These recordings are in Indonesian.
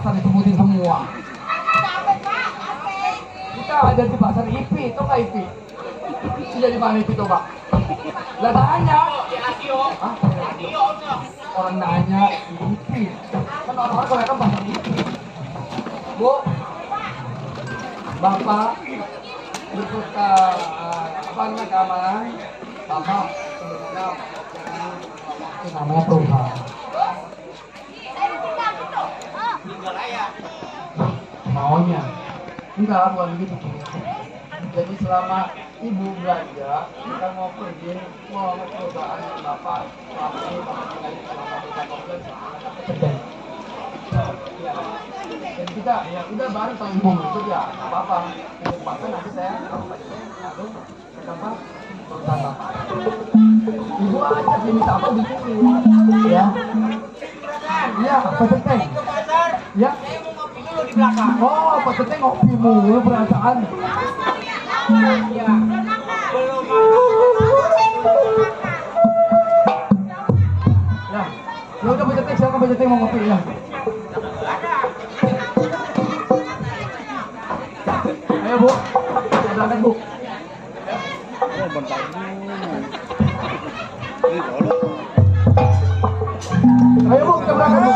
pasar disebutin semua. Kita ada di pasar IP, itu nggak IP? Sudah di mana IP coba? Gak tanya. Hah? Orang nanya IP. Kan orang-orang kalau kan pasar IP. Bu, Bapak ikut apa namanya keamanan? Bapak sebenarnya itu namanya perusahaan. Maunya enggak, bukan begitu. Jadi selama ibu belanja, kita mau pergi mau perusahaan yang bapak selama ini selama kita kompleks sedang. Dan kita ya udah baru tahun ibu itu ya nggak apa-apa. Untuk bapak nanti saya lalu apa perusahaan bapak. Ibu aja dia minta apa bikin ya. Iya, peseteng. Ya. Di belakang. Oh, peseteng ngopi mulu perasaan. Iya. Belum. Ya udah peseteng, silakan peseteng mau ngopi ya. Ayo Bu, berangkat Bu. Oh, bentar dulu. Ayo Bu, kita berangkat Bu.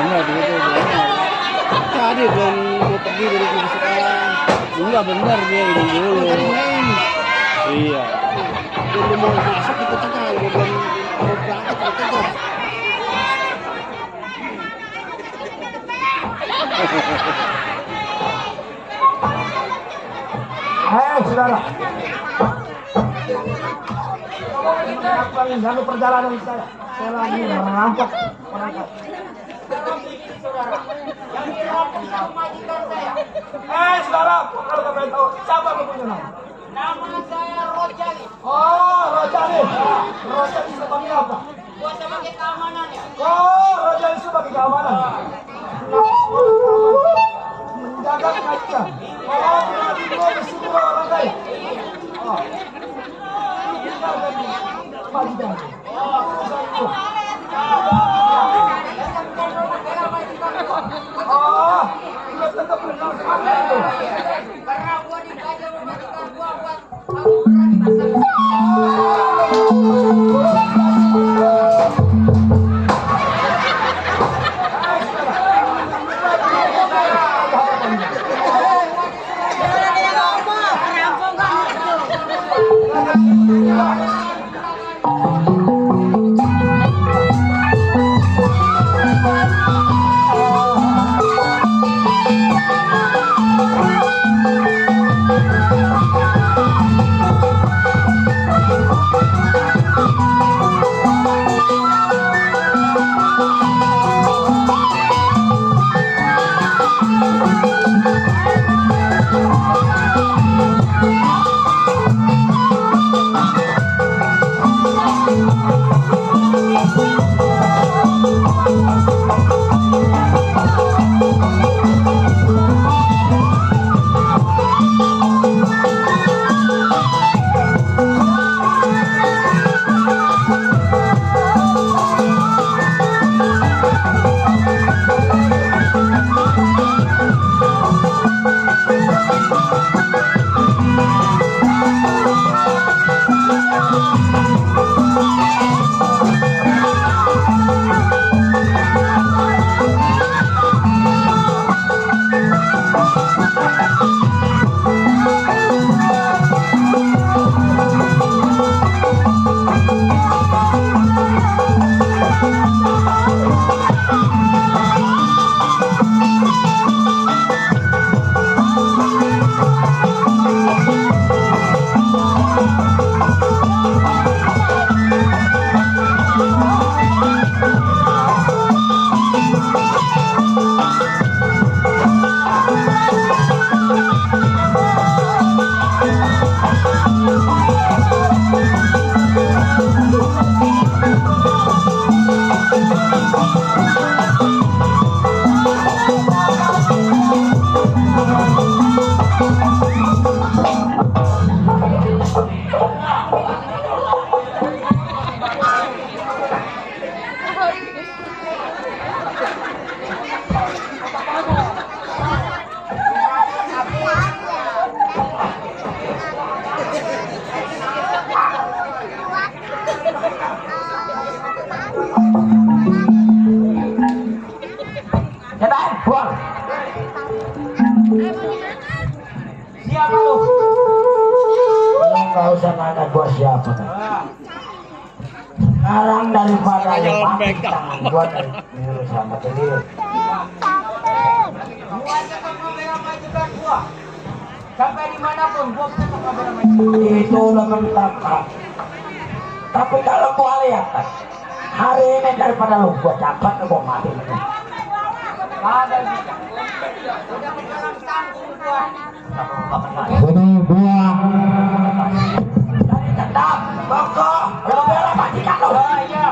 benar begitu benar. Tadi belum mau pergi dari kesukaan. Enggak benar dia ini dulu. Iya. Belum mau masuk itu kita belum mau berangkat itu. Saudara. Mengganggu perjalanan saya. Saya lagi merampok perangkat. Saudara, kalau kalian tahu siapa yang punya nama? Nama saya Rojali. Oh, Rojali. Rojali sebagai apa? Gua sebagai keamanan ya. Oh, Rojali sebagai keamanan. Menjaga pengajian. Oh, mengaji dua disuruh orang kaya. Oh. Majikan. Oh, kita tetap benar semangat itu. Karena gua digaji sama majikan gua buat kamu berani masalah. Siapa lu? Enggak usah nanya gua siapa. Sekarang daripada yang mati tangan gua dari biru sama telir. Gua tetap membela majikan gua. Sampai dimanapun gua tetap membela majikan. Itu udah mentah. Tapi kalau gua lihat hari ini daripada lu gua capat gua mati. Ada bisa. Udah menjelang tanggung gua. Ini gua tetap kokoh bela majikan lu. Iya.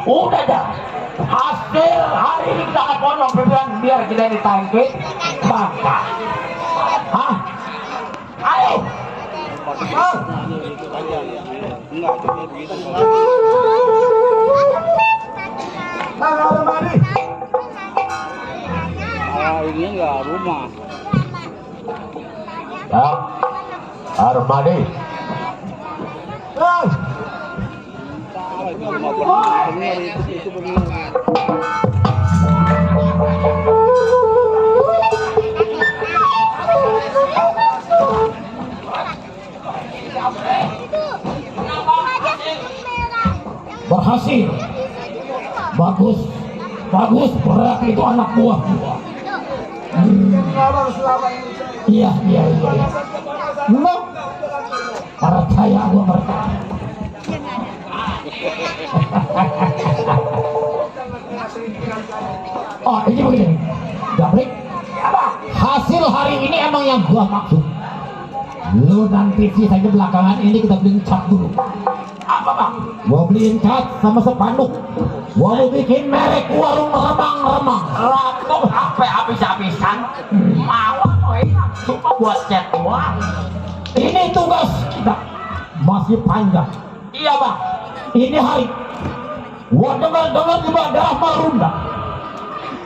Udah dah. Hasil hari ini kita akan pondok biar kita ditangkit bangka. Hah? Ayo. Ah. Enggak, cuma begitu. Mari. Ini enggak rumah. Ya. Armadi. Ah. Salah itu rumah benar itu benar. Berhasil. Bagus. Berarti itu anak buah gua. Iya. Lu percaya gua mereka. Oh, ini begini. Gabrik. Hasil hari ini emang yang gua maksud. Lu nanti sih saja belakangan ini kita beliin cat dulu. Apa bang? Gua beliin cat sama spanduk. Gua mau bikin merek warung remang-remang. Laptop apa habis-habisan? Mau cuma buat cat doang. Ini tugas kita masih panjang. Iya bang. Ini hari. Gua dengar di daerah Marunda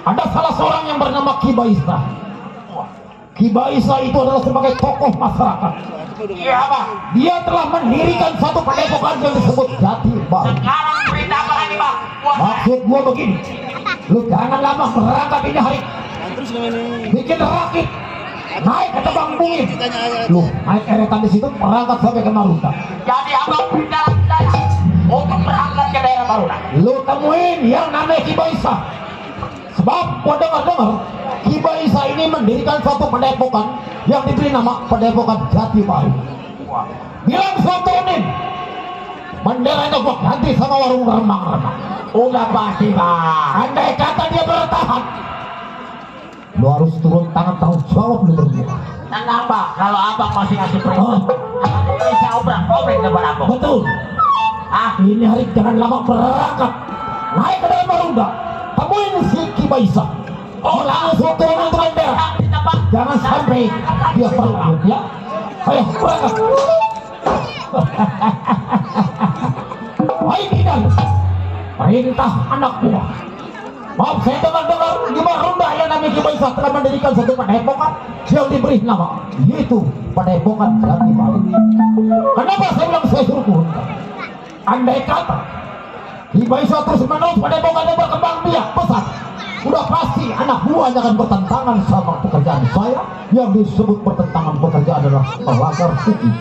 ada salah seorang yang bernama Ki Baisa. Ki Baisa itu adalah sebagai tokoh masyarakat. Iya bang. Dia telah mendirikan satu padepokan yang disebut Jati Baru. Sekarang berita apa lagi bang? Maksud gua begini, lu jangan lama berangkat ini hari. Terus gimana? Bikin rakit, naik ke tebang bungin. Lu naik eretan di situ berangkat sampai ke Marunda. Jadi abang berjalan untuk berangkat ke daerah Marunda. Lu temuin yang namanya Ki Baisa. Sebab gua dengar Ki Baisa ini mendirikan satu padepokan yang diberi nama Padepokan Jati Baru. Bilang sotonin, benderanya gua ganti sama warung remang-remang. Udah pasti bang. Andai kata dia bertahan, lu harus turun tangan tanggung jawab lu berdua. Tenang bang, kalau abang masih ngasih perintah, ini saya obrak-obrik depan abang. Betul. Ini hari jangan lama berangkat, naik ke dalam Marunda, temuin si Ki Baisa. Langsung turun ke bendera. Jangan sampai dia berlanjut ya. Ayo berangkat. Baik Idan, perintah anak buah. Maaf saya dengar di Marunda yang namanya Ki Baisa telah mendirikan satu padepokan yang diberi nama yaitu Padepokan Jati Baru. Kenapa saya bilang saya suruh turunkan? Andai kata Ki Baisa terus menerus padepokannya berkembang biak besar, udah pasti anak buahnya akan bertentangan sama pekerjaan saya yang disebut bertentangan pekerjaan adalah melanggar hukum.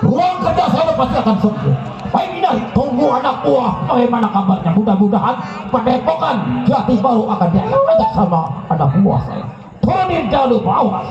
Ruang kerja saya pasti akan sempit. Baik ini tunggu anak buah bagaimana kabarnya. Mudah-mudahan padepokan Jati Baru akan diajak sama anak buah saya. Turunin jangan lupa awas.